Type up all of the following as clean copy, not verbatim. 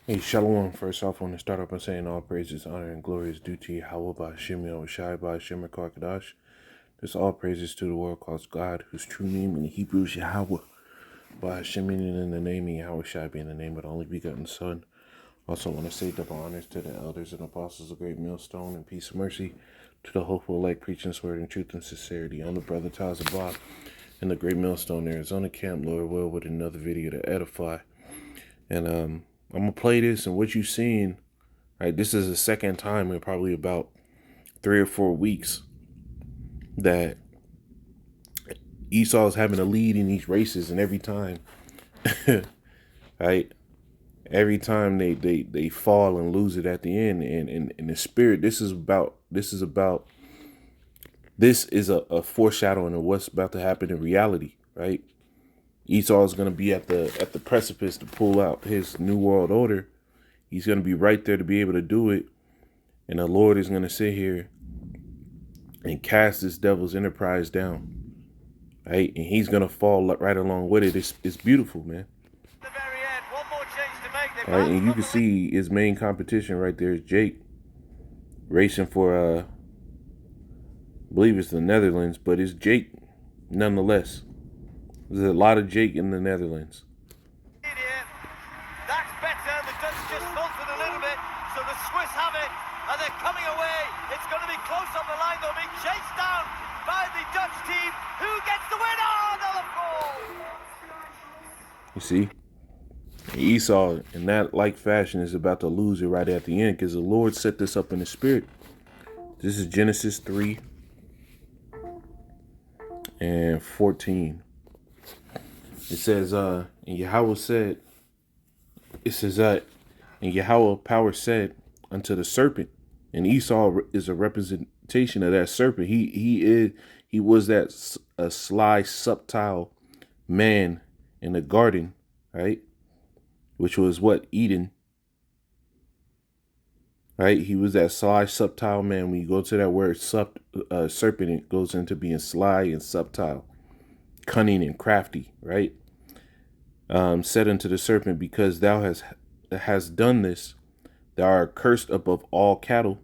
Hey, Shalom. First off, I want to start off by saying all praises, honor, and glory is due to Yahweh by Hashem Yahushai by Hashem Kadash. This all praises to the world called God, whose true name in Hebrew is Yahweh, by Hashem meaning in the name of Yahushai being the name of the only begotten Son. Also want to say double honors to the elders and apostles of Great Millstone, and peace and mercy to the hopeful elect preaching this word in truth and sincerity. I'm the brother Tazabah in the Great Millstone, Arizona camp, Lord will, with another video to edify. And I'm gonna play this, and what you've seen, right? This is the second time in probably about 3 or 4 weeks that Esau's having a lead in these races, and every time, right? Every time they fall and lose it at the end, and in the spirit, this is a foreshadowing of what's about to happen in reality, right? Esau is going to be at the precipice to pull out his new world order. He's going to be right there to be able to do it. And the Lord is going to sit here and cast this devil's enterprise down. Right? And he's going to fall right along with it. It's beautiful, man. The very end. One more change to make. Right? And you can see his main competition right there is Jake. Racing for, I believe it's the Netherlands, but it's Jake nonetheless. There's a lot of Jake in the Netherlands. That's better. The Dutch just faltered a little bit, so the Swiss have it, and they're coming away. It's going to be close on the line. They'll be chased down by the Dutch team. Who gets the win? Oh, another fall. You see? Esau, in that like fashion, is about to lose it right at the end because the Lord set this up in the spirit. This is Genesis 3 and 14. It says, and Yahweh said, and Yahweh power said unto the serpent, and Esau is a representation of that serpent. He was that a sly, subtle man in the garden, right? Which was what? Eden. Right? He was that sly, subtle man. When you go to that word serpent, it goes into being sly and subtle, cunning and crafty, right? Said unto the serpent, because thou hast done this, thou art cursed above all cattle,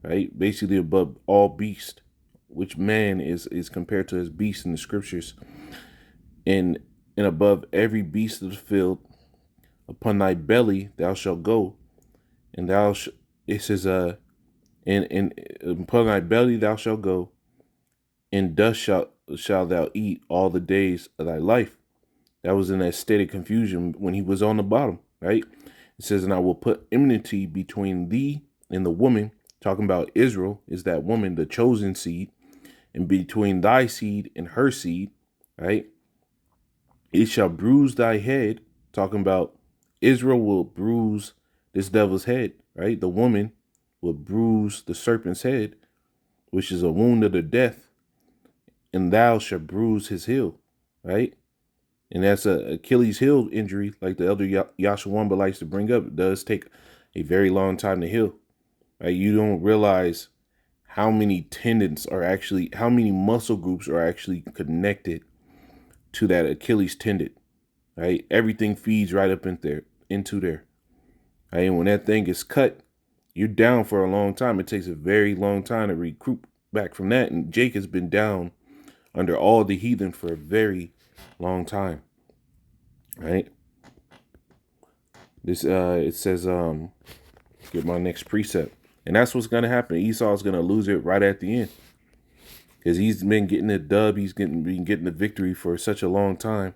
right? Basically above all beast, which man is compared to his beast in the scriptures, and above every beast of the field. Upon thy belly thou shalt go, and it says and upon thy belly thou shalt go, and dust shalt thou eat all the days of thy life. That was in that state of confusion when he was on the bottom, right? It says, and I will put enmity between thee and the woman, talking about Israel, is that woman, the chosen seed, and between thy seed and her seed, right? It shall bruise thy head, talking about Israel will bruise this devil's head, right? The woman will bruise the serpent's head, which is a wound of the death, and thou shalt bruise his heel, right? And that's a Achilles heel injury, like the elder Yashawamba likes to bring up. It does take a very long time to heal. Right? You don't realize how many tendons are actually, how many muscle groups are actually connected to that Achilles tendon. Right? Everything feeds right up into there. Right? And when that thing is cut, you're down for a long time. It takes a very long time to recoup back from that. And Jake has been down under all the heathen for a very long time. Right? This it says get my next precept. And that's what's gonna happen. Esau's gonna lose it right at the end. Because he's been getting the dub, he's been getting the victory for such a long time.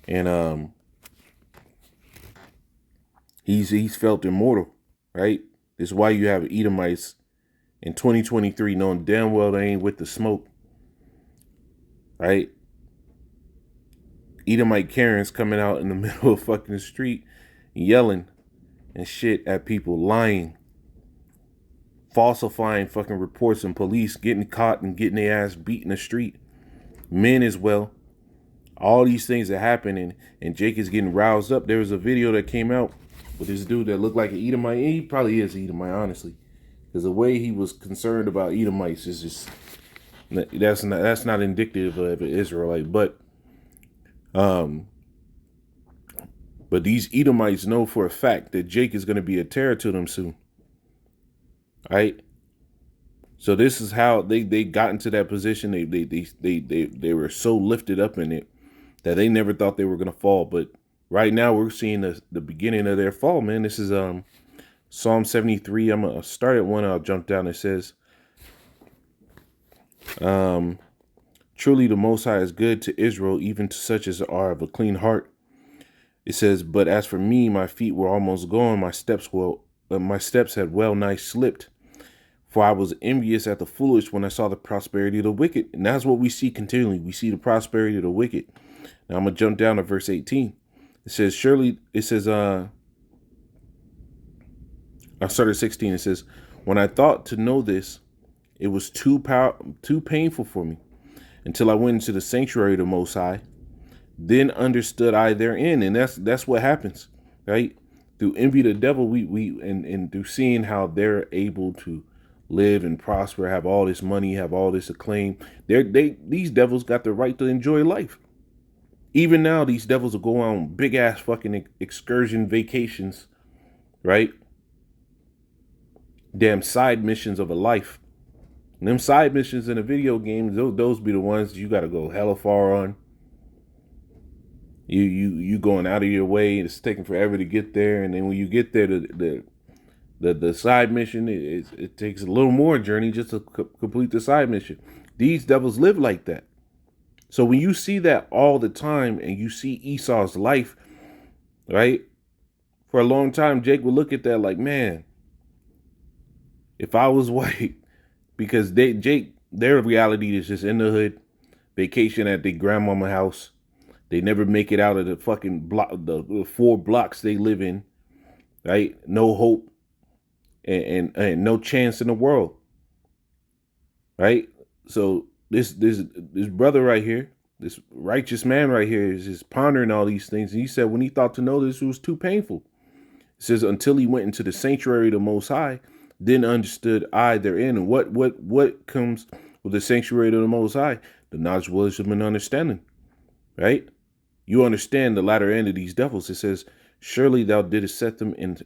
And he's felt immortal, right? This is why you have Edomites in 2023 knowing damn well they ain't with the smoke. Right? Edomite Karens coming out in the middle of fucking street yelling and shit at people, lying, falsifying fucking reports, and police getting caught and getting their ass beat in the street. Men as well. All these things that happen, and Jake is getting roused up. There was a video that came out with this dude that looked like an Edomite. He probably is Edomite, honestly. Because the way he was concerned about Edomites is just, that's not indicative of an Israelite. But But these Edomites know for a fact that Jake is going to be a terror to them soon. Right? So this is how they got into that position. They were so lifted up in it that they never thought they were going to fall. But right now we're seeing the beginning of their fall, man. This is Psalm 73. I'm gonna start at one. I'll jump down. It says, "Truly the Most High is good to Israel, even to such as are of a clean heart." It says, "But as for me, my feet were almost gone. My steps had well nigh slipped. For I was envious at the foolish when I saw the prosperity of the wicked." And that's what we see continually. We see the prosperity of the wicked. Now I'm gonna jump down to verse 18. It says, I started 16. It says, "When I thought to know this, it was too painful for me, until I went into the sanctuary of the Most High. Then understood I therein." And that's what happens, right? Through envy, the devil, and through seeing how they're able to live and prosper, have all this money, have all this acclaim. These devils got the right to enjoy life. Even now, these devils will go on big ass fucking excursion vacations, right? Damn side missions of a life. And them side missions in the video games, those be the ones you got to go hella far on. You going out of your way. It's taking forever to get there, and then when you get there, the side mission it takes a little more journey just to complete the side mission. These devils live like that. So when you see that all the time, and you see Esau's life, right? For a long time, Jake would look at that like, man, if I was white, because their reality is just in the hood, vacation at their grandmama house. They never make it out of the fucking block, the 4 blocks they live in, right? No hope and no chance in the world, right? So this brother right here, this righteous man right here, is just pondering all these things. And he said when he thought to know this, it was too painful. It says, until he went into the sanctuary of the Most High, then understood I therein. And what comes with the sanctuary of the Most High? The knowledge, wisdom, and understanding, right? You understand the latter end of these devils. It says, surely thou didst set them in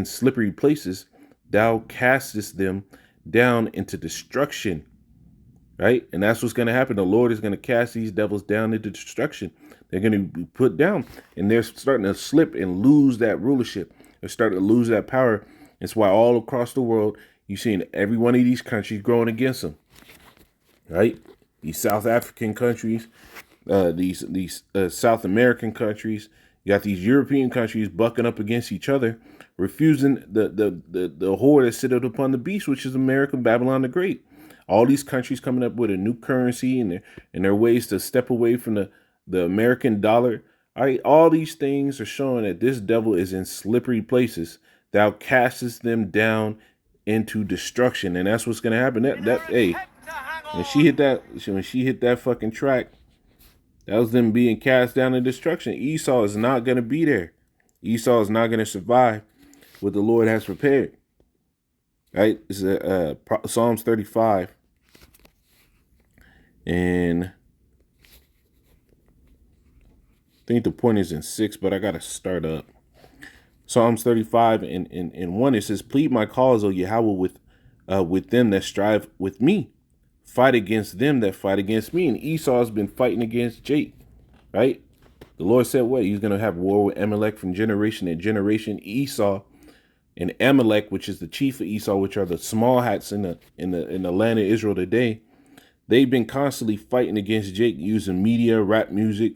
slippery places. Thou castest them down into destruction, right? And that's what's going to happen. The Lord is going to cast these devils down into destruction. They're going to be put down, and they're starting to slip and lose that rulership. They're starting to lose that power. That's why all across the world, you're seeing every one of these countries growing against them, right? These South African countries, these South American countries, you got these European countries bucking up against each other, refusing the whore that sitteth upon the beast, which is America, Babylon the Great. All these countries coming up with a new currency and their ways to step away from the American dollar. All right, all these things are showing that this devil is in slippery places. Thou castest them down into destruction, and that's what's gonna happen. Hey, when she hit that fucking track, that was them being cast down in destruction. Esau is not gonna be there. Esau is not gonna survive what the Lord has prepared. Right? This is Psalms 35, and I think the point is in 6, but I gotta start up. Psalms 35 and 1, it says, plead my cause, O Yahweh, with them that strive with me. Fight against them that fight against me. And Esau has been fighting against Jake, right? The Lord said what? He's going to have war with Amalek from generation to generation. Esau and Amalek, which is the chief of Esau, which are the small hats in the land of Israel today, they've been constantly fighting against Jake using media, rap music,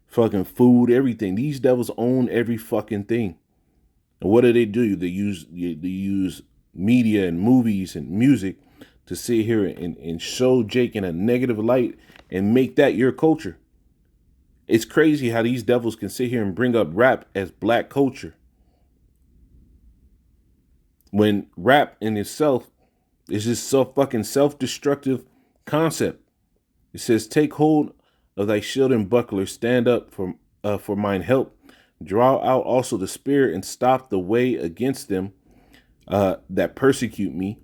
fucking food, everything. These devils own every fucking thing. And what do? They use media and movies and music to sit here and show Jake in a negative light and make that your culture. It's crazy how these devils can sit here and bring up rap as black culture, when rap in itself is just fucking self-destructive concept. It says, take hold of thy shield and buckler, stand up for mine help. Draw out also the spear and stop the way against them that persecute me.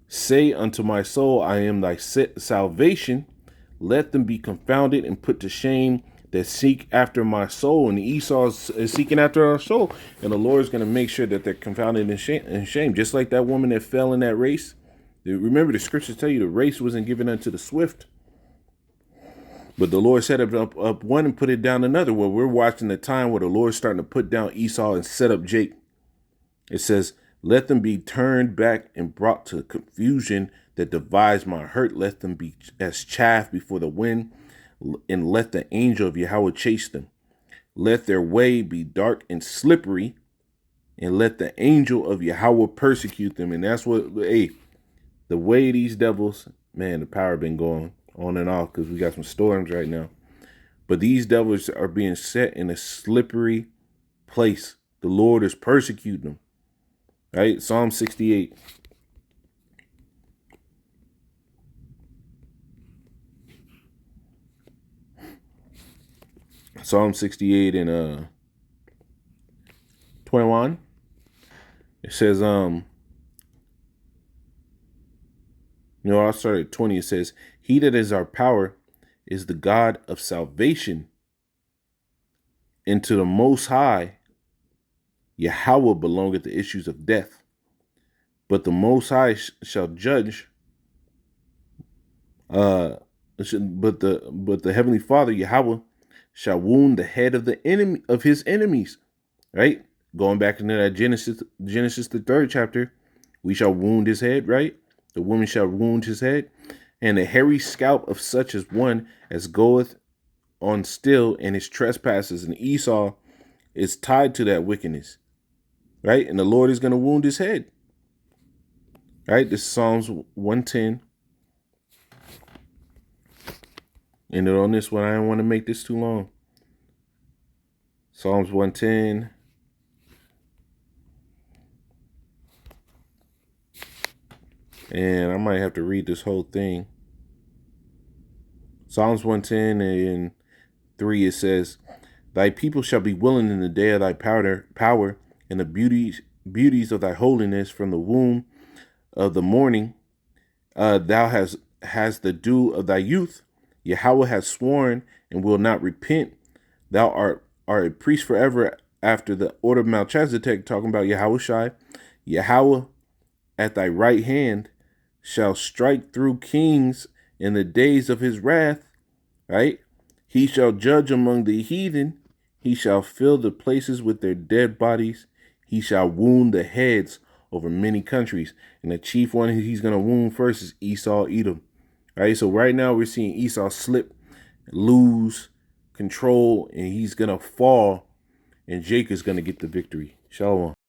Say unto my soul, I am thy salvation. Let them be confounded and put to shame that seek after my soul, and Esau is seeking after our soul, and the Lord is going to make sure that they're confounded in shame, just like that woman that fell in that race. Remember, the scriptures tell you the race wasn't given unto the swift, but the Lord set up one and put it down another. Well, we're watching the time where the Lord's starting to put down Esau and set up Jake. It says, let them be turned back and brought to confusion that divides my hurt. Let them be as chaff before the wind, and let the angel of Yahweh chase them. Let their way be dark and slippery, and let the angel of Yahweh persecute them. And that's what, hey, the way these devils, man, the power been going on and off because we got some storms right now. But these devils are being set in a slippery place. The Lord is persecuting them. Right? Psalm 68. Psalm 68 and 21. It says, I'll start at 20. It says, he that is our power is the God of salvation. And to the Most High, Yahweh belongeth the issues of death. But the Most High shall judge. But the Heavenly Father, Yahweh, shall wound the head of the enemy of his enemies. Right? Going back into that Genesis, the 3rd chapter, we shall wound his head, right? The woman shall wound his head, and the hairy scalp of such as one as goeth on still in his trespasses. And Esau is tied to that wickedness, right? And the Lord is going to wound his head, right? This is Psalms 110. And on this one, I don't want to make this too long. Psalms 110. And I might have to read this whole thing. Psalms 110 and 3, it says, thy people shall be willing in the day of thy power, and the beauties of thy holiness from the womb of the morning. Thou has the dew of thy youth. Yahweh has sworn and will not repent. Thou art a priest forever after the order of Melchizedek, talking about Yahweh Shai. Yahweh at thy right hand shall strike through kings in the days of his wrath, right? He shall judge among the heathen. He shall fill the places with their dead bodies. He shall wound the heads over many countries. And the chief one he's going to wound first is Esau, Edom. Right? So right now we're seeing Esau slip, lose control, and he's going to fall, and Jake is going to get the victory. Shalom.